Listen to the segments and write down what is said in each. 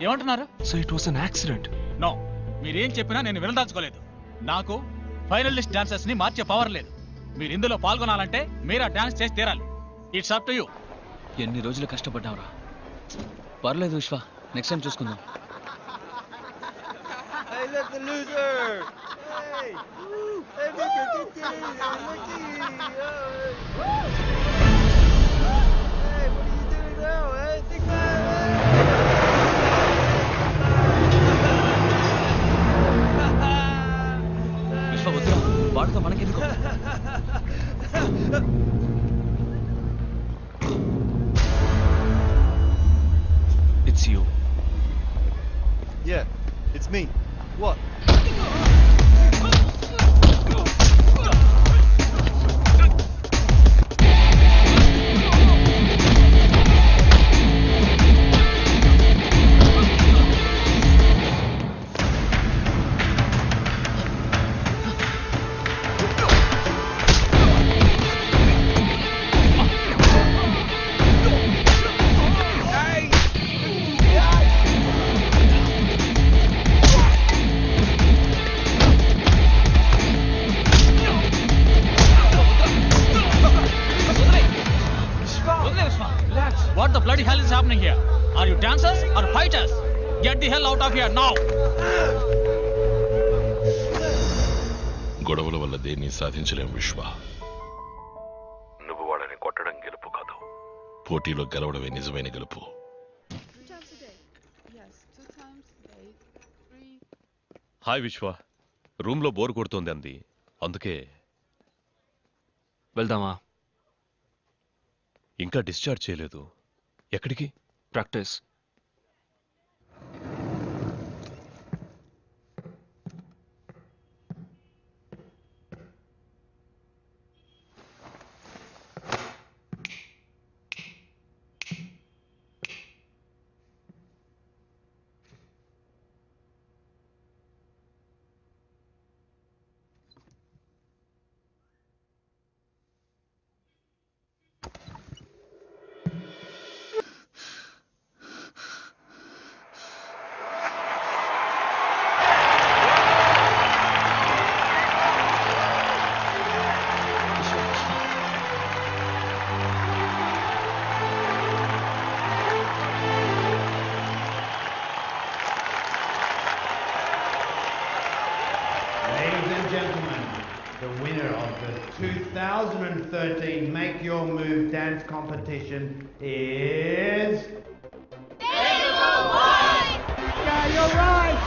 ఏమంటున్నారు? So it was an accident. No, మీరేం చెప్పినా నేను వినదాల్చుకోలేదు. నాకు ఫైనలిస్ట్ డాన్సర్స్ ని మార్చే పవర్ లేదు. మీరు ఇందులో పాల్గొనాలంటే మీరు ఆ డాన్స్ చేసి తీరాలి. It's up to you. ఎన్ని రోజులు కష్టపడ్డావురా. పర్లేదు విశ్వ, నెక్స్ట్ టైం చూసుకుందాం. విశ్వ వద్దురా, వాడితో మనకెందుకు? It's you. Yeah, it's me. What? What the bloody hell is happening here? Are you dancers or fighters? Get the hell out of here now! గొడవల వల్ల దేన్ని సాధించలేం విశ్వ. నువ్వు వాడని కొట్టడం గెలుపు కాదు, పోటీలో గెలవడమే నిజమైన గెలుపు. హాయ్ విశ్వ, రూమ్లో బోర్ కొడుతోంది అంది, అందుకే. వెళ్దామా? ఇంకా డిశ్చార్జ్ చేయలేదు. ఎక్కడికి? Practice. The winner of the 2013 Make Your Move dance competition is... David White! Yeah, you're right!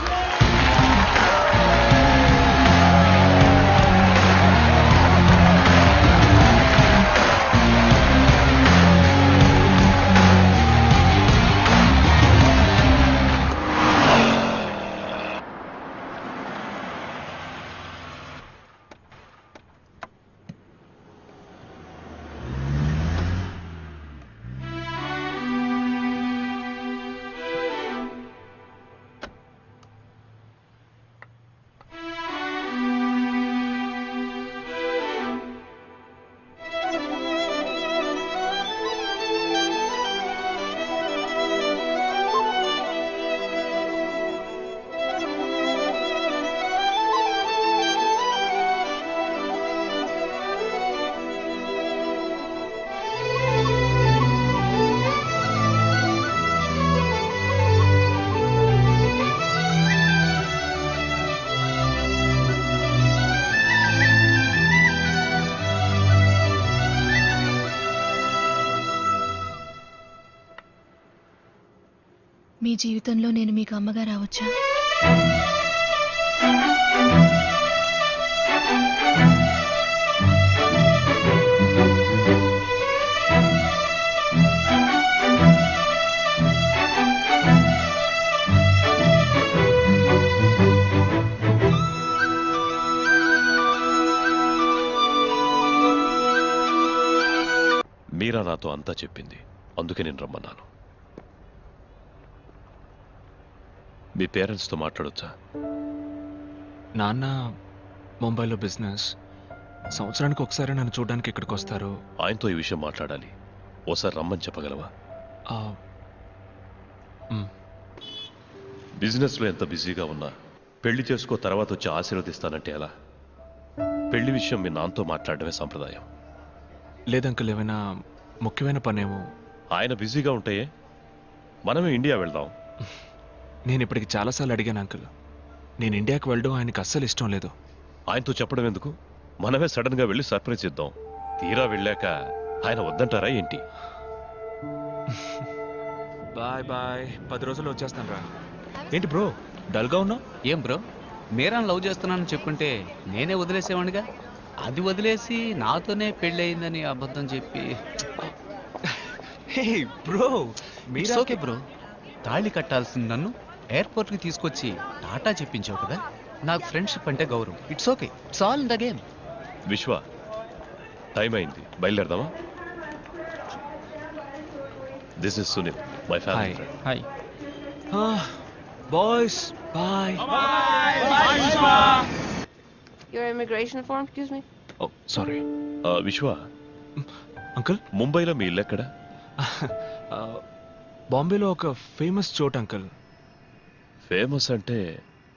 మీ జీవితంలో నేను మీకు అమ్మగా రావచ్చా? మీరా నాతో అంతా చెప్పింది, అందుకే నేను రమ్మన్నాను. మీ పేరెంట్స్తో మాట్లాడొచ్చా? నాన్న ముంబైలో బిజినెస్, సంవత్సరానికి ఒకసారి నన్ను చూడడానికి ఇక్కడికి వస్తారు. ఆయనతో ఈ విషయం మాట్లాడాలి, ఓసారి రమ్మని చెప్పగలవా? బిజినెస్లో ఎంత బిజీగా ఉన్నా పెళ్లి చేసుకో తర్వాత వచ్చి ఆశీర్వదిస్తానంటే ఎలా? పెళ్లి విషయం మీ నాన్నతో మాట్లాడడమే సంప్రదాయం. లేదంకుల్, ఏమైనా ముఖ్యమైన పనేమో. ఆయన బిజీగా ఉంటాయే, మనమే ఇండియా వెళ్దాం. నేను ఇప్పటికి చాలాసార్లు అడిగాను అంకుల్. నేను ఇండియాకి వెళ్ళడం ఆయనకి అస్సలు ఇష్టం లేదు. ఆయనతో చెప్పడం ఎందుకు? మనమే సడన్ గా వెళ్ళి సర్ప్రైజ్ ఇద్దాం. తీరా వెళ్ళాక ఆయన వద్దంటారా ఏంటి? బాయ్ బాయ్, 10 రోజుల్లో వచ్చేస్తాను రా. ఏంటి బ్రో డల్గా ఉన్నావు? ఏం బ్రో, మీరా లవ్ చేస్తున్నానని చెప్పుంటే నేనే వదిలేసేవాడిగా. అది వదిలేసి నాతోనే పెళ్ళయిందని అబద్ధం చెప్పి. హే బ్రో, ఇట్స్ ఓకే బ్రో. తాళి కట్టాల్సింది నన్ను ఎయిర్పోర్ట్కి తీసుకొచ్చి టాటా చెప్పించావు కదా. నాకు ఫ్రెండ్షిప్ అంటే గౌరవం. It's okay, it's all in the game. Vishwa, time అయింది, బయలుదేరదామా? This is Sunil, my family friend. Hi. Boys bye. Your immigration form, excuse me? Oh sorry. Vishwa, uncle, ముంబైలో మీ ఇల్లు ఎక్కడ? బాంబేలో ఒక ఫేమస్ చోట్ అంకుల్. ఫేమస్ అంటే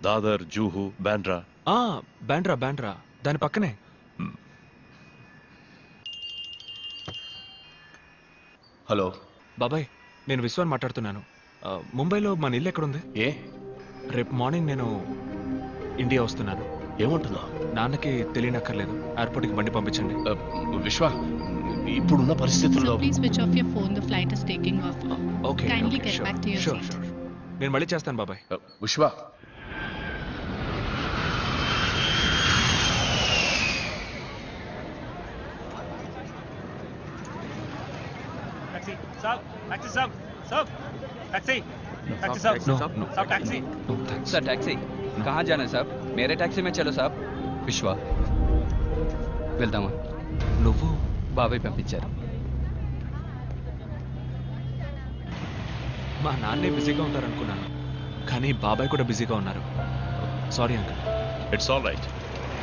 దాదర్, జూహు, బాండ్రా. బ్యాండ్రా బ్యాండ్రా, దాని పక్కనే. హలో బాబాయ్, నేను విశ్వాన్ మాట్లాడుతున్నాను. ముంబైలో మన ఇల్లు ఎక్కడుంది? ఏ రేపు మార్నింగ్ నేను ఇండియా వస్తున్నాను. ఏమంటున్నావు? నాన్నకి తెలియనక్కర్లేదు, ఎయిర్పోర్ట్కి బండి పంపించండి. విశ్వ, ఇప్పుడున్న పరిస్థితుల్లో Please switch off your phone. The flight is taking off. Okay, Kindly get back to your sure seat. Sure. నేను మళ్ళీ చేస్తాను బాబాయ్. విశ్వ, No, no. No, thanks. Sir taxi कहाँ जाना है साहब? मेरे टैक्सी में चलो साहब. విశ్వ, వెళ్దామా? నువ్వు బాబాయ్ పంపించారు. మా నాన్నే బిజీగా ఉంటారనుకున్నాను, కానీ బాబాయ్ కూడా బిజీగా ఉన్నారు. Sorry uncle. It's all right.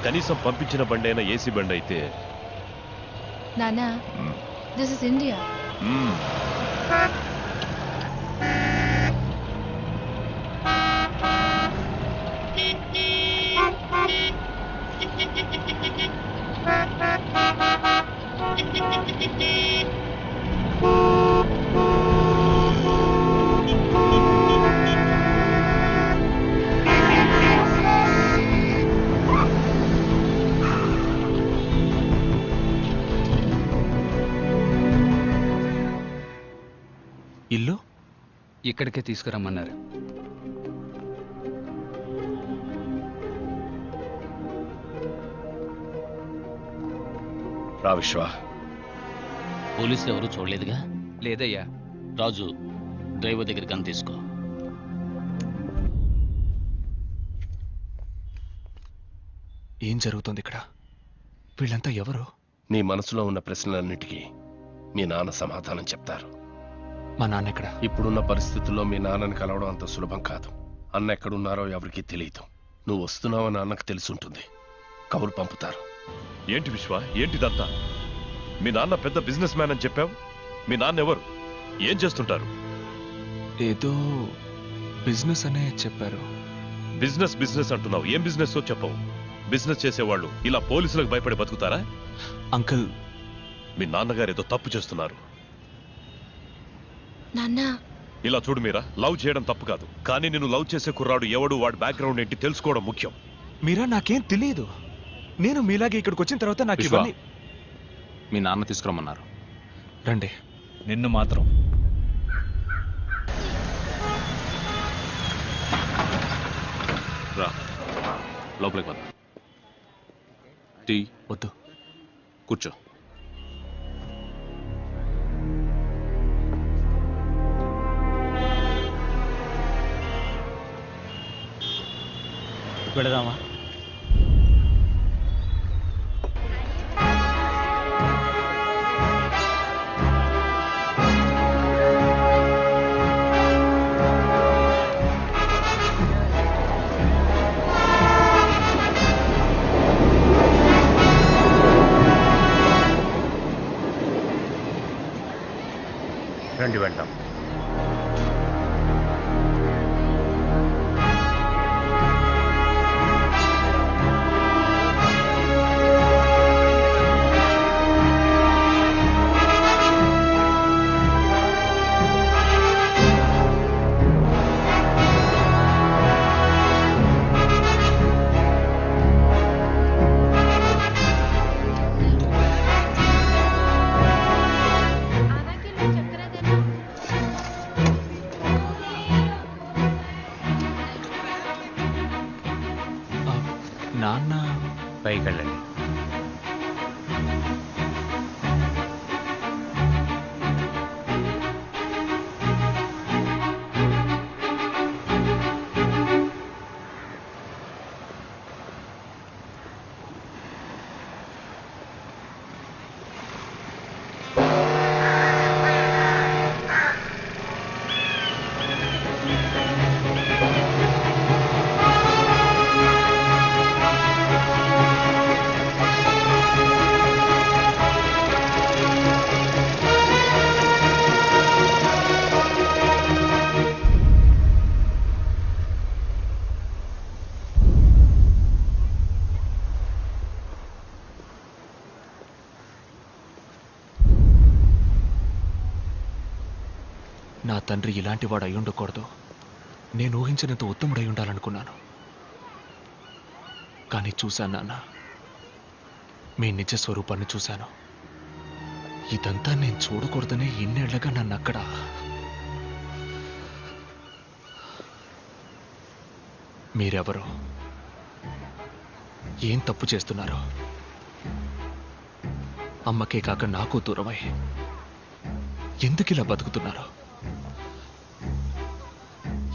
కనీసం పంపించిన బండి అయినా ఏసీ బండి అయితే. Nana, this is India. ఇల్లు ఇక్కడికే తీసుకురమ్మన్నారు. రా విశ్వ. పోలీసులు ఎవరు చూడలేదుగా? లేదయ్యా. రాజు, డ్రైవర్ దగ్గర గన్ తీసుకో. ఏం జరుగుతుంది ఇక్కడ? వీళ్ళంతా ఎవరు? నీ మనసులో ఉన్న ప్రశ్నలన్నిటికీ మీ నాన్న సమాధానం చెప్తారు. మా నాన్న ఎక్కడ? ఇప్పుడున్న పరిస్థితుల్లో మీ నాన్నని కలవడం అంత సులభం కాదు. అన్న ఎక్కడున్నారో ఎవరికీ తెలియదు. నువ్వు వస్తున్నావని అన్నకు తెలుసుంటుంది. కబురు పంపుతారు. ఏంటి విశ్వ, ఏంటిదంతా? మీ నాన్న పెద్ద బిజినెస్ మ్యాన్ అని చెప్పావు. మీ నాన్న ఎవరు? ఏం చేస్తుంటారు? ఏదో బిజినెస్ అనే చెప్పారు. బిజినెస్ బిజినెస్ అంటున్నావు, ఏం బిజినెస్ చెప్పవు. బిజినెస్ చేసేవాళ్ళు ఇలా పోలీసులకు భయపడి బతుకుతారా? అంకుల్, మీ నాన్నగారు ఏదో తప్పు చేస్తున్నారు. నాన్న, ఇలా చూడు మీరా, లవ్ చేయడం తప్పు కాదు, కానీ నేను లవ్ చేసే కుర్రాడు ఎవడు, వాడి బ్యాక్గ్రౌండ్ ఏంటి తెలుసుకోవడం ముఖ్యం. మీరా, నాకేం తెలియదు. నేను మీలాగే ఇక్కడికి వచ్చిన తర్వాత నాకు విశ్వ, ఇవన్నీ. మీ నాన్న తీసుకురమ్మన్నారు. రండి. నిన్ను మాత్రం రా, లోపలికి పద. టీ వద్దు. కూర్చో. వెళదామా? రండి వెళ్దాం. నాన్న పైకి వెళ్ళండి. నా తండ్రి ఇలాంటి వాడు అయి ఉండకూడదు. నేను ఊహించినంత ఉత్తముడై ఉండాలనుకున్నాను. కానీ చూశాను నాన్న, మీ నిజ స్వరూపాన్ని చూశాను. ఇదంతా నేను చూడకూడదనే ఇన్నేళ్లగా నన్ను అక్కడ మీరెవరు? ఏం తప్పు చేస్తున్నారు? అమ్మకే కాక నాకు దూరమై ఎందుకు ఇలా బతుకుతున్నారు?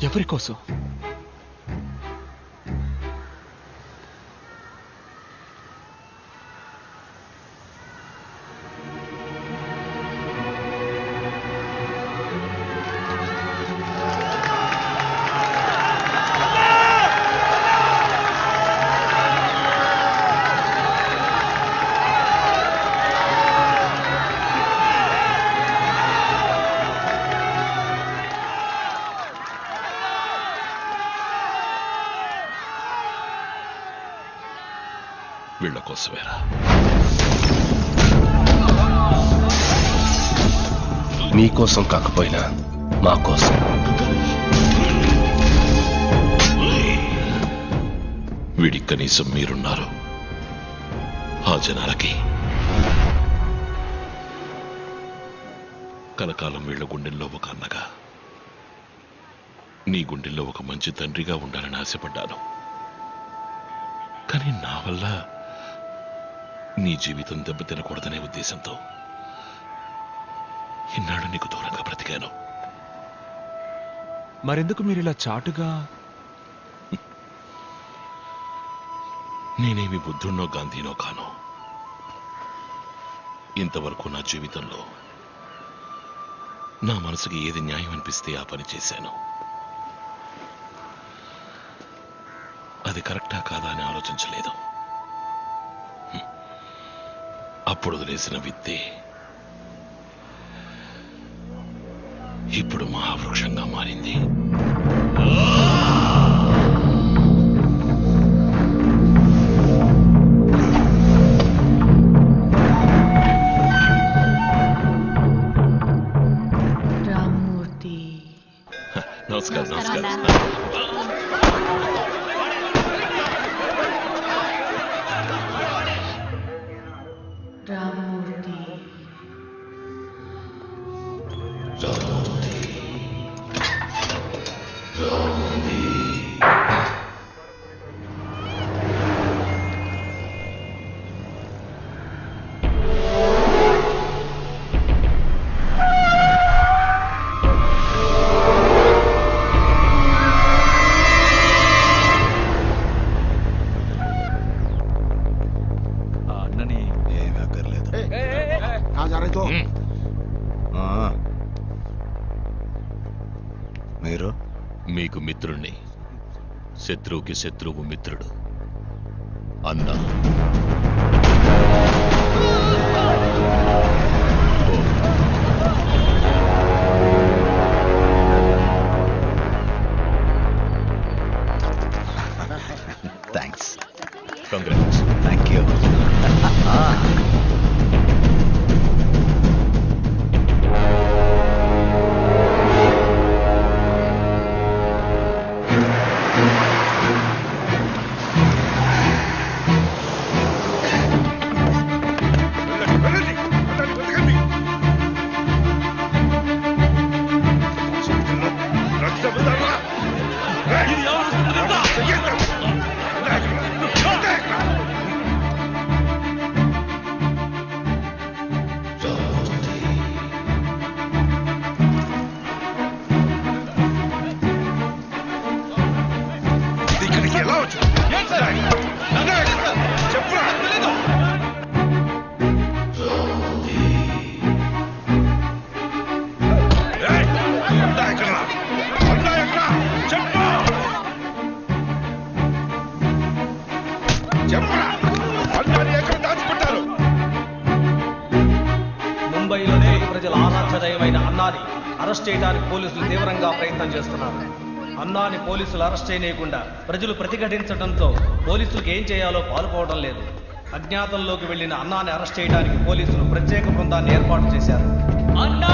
ఎవరి కోసం? వీళ్ళ కోసమేరా. మీకోసం కాకపోయినా మా కోసం. వీడి కనీసం మీరున్నారు. ఆ జనాలకి కలకాలం వీళ్ళ గుండెల్లో ఒక అన్నగా, నీ గుండెల్లో ఒక మంచి తండ్రిగా ఉండాలని ఆశపడ్డాను. కానీ నా వల్ల నీ జీవితం దెబ్బతినకూడదనే ఉద్దేశంతో ఇన్నాళ్ళు నీకు దూరంగా బ్రతికాను. మరెందుకు మీరు ఇలా చాటుగా? నేనేమి బుద్ధున్నో గాంధీనో కాను. ఇంతవరకు నా జీవితంలో నా మనసుకి ఏది న్యాయం అనిపిస్తే ఆ పని చేశాను. అది కరెక్టా కాదా అని ఆలోచించలేదు. అప్పుడు వదిలేసిన విత్తే ఇప్పుడు మహావృక్షంగా మారింది. రామ్మూర్తి. నమస్కారం. నమస్కారం. రామ్మూర్తి. అన్నని ఏమీ అక్కర్లేదు. మీరు? మీకు మిత్రుణ్ణి, శత్రువుకి శత్రువు మిత్రుడు. అన్న థ్యాంక్స్. కంగ్రాట్స్. Thank you. ఇది ఎవరు? అన్నాని అరెస్ట్ చేయడానికి పోలీసులు తీవ్రంగా ప్రయత్నం చేస్తున్నారు. అన్నాని పోలీసులు అరెస్ట్ చేయనీయకుండా ప్రజలు ప్రతిఘటించడంతో పోలీసులకు ఏం చేయాలో పాలుపోవడం లేదు. అజ్ఞాతంలోకి వెళ్లిన అన్నాని అరెస్ట్ చేయడానికి పోలీసులు ప్రత్యేక బృందాన్ని ఏర్పాటు చేశారు. అన్నా